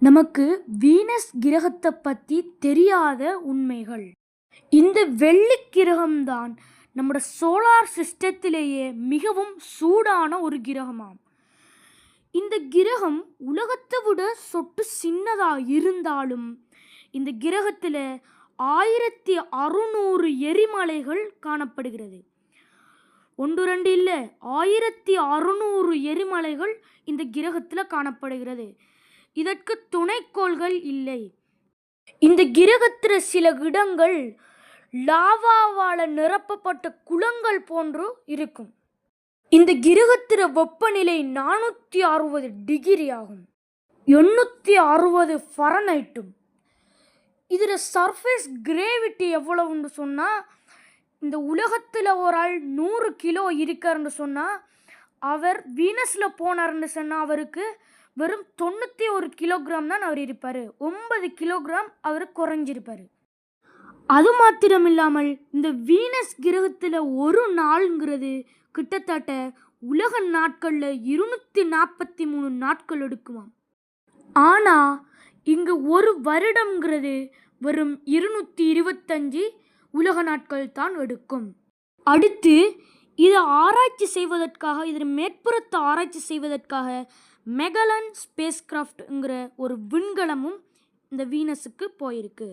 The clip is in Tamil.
நமக்கு வீனஸ் கிரகத்தை பற்றி தெரியாத உண்மைகள். இந்த வெள்ளி கிரகம்தான் நம்மோட சோலார் சிஸ்டத்திலேயே மிகவும் சூடான ஒரு கிரகமாம். இந்த கிரகம் உலகத்தை விட சொட்டு சின்னதாக இருந்தாலும் இந்த கிரகத்தில் 1600 எரிமலைகள் காணப்படுகிறது. ஒன்று ரெண்டு இல்லை, 1600 எரிமலைகள் இந்த கிரகத்தில் காணப்படுகிறது. இதற்கு துணைக்கோள்கள் இல்லை. இந்த கிரகத்தில் சில இடங்கள் லாவாவால் நிரப்பப்பட்ட குளங்கள் போன்று இருக்கும். இந்த கிரகத்தில் வெப்பநிலை 460 டிகிரி ஆகும், 860 ஃபாரன்ஹைட்டும். இதில் சர்ஃபேஸ் கிரேவிட்டி எவ்வளவுன்னு சொன்னால், இந்த உலகத்தில் ஒரு ஆள் 100 கிலோ இருக்காருன்னு சொன்னால், அவர் வீனஸில் போனார்னு சொன்னால் அவருக்கு வெறும் 91 கிலோகிராம் தான் அவர் இருப்பார். 9 கிலோகிராம் அவர் குறைஞ்சிருப்பார். அது மாத்திரமில்லாமல் இந்த வீனஸ் கிரகத்தில் ஒரு நாளுங்கிறது கிட்டத்தட்ட உலக நாட்களில் 243 நாட்கள் எடுக்குமாம். ஆனால் இங்கு ஒரு வருடங்கிறது வெறும் 225 உலக நாட்கள் தான் எடுக்கும். அடுத்து இதை ஆராய்ச்சி செய்வதற்காக, இதன் மேற்புறத்தை ஆராய்ச்சி செய்வதற்காக மெகலன் ஸ்பேஸ் கிராஃப்ட்ங்கிற ஒரு விண்கலமும் இந்த வீனஸுக்கு போயிருக்கு.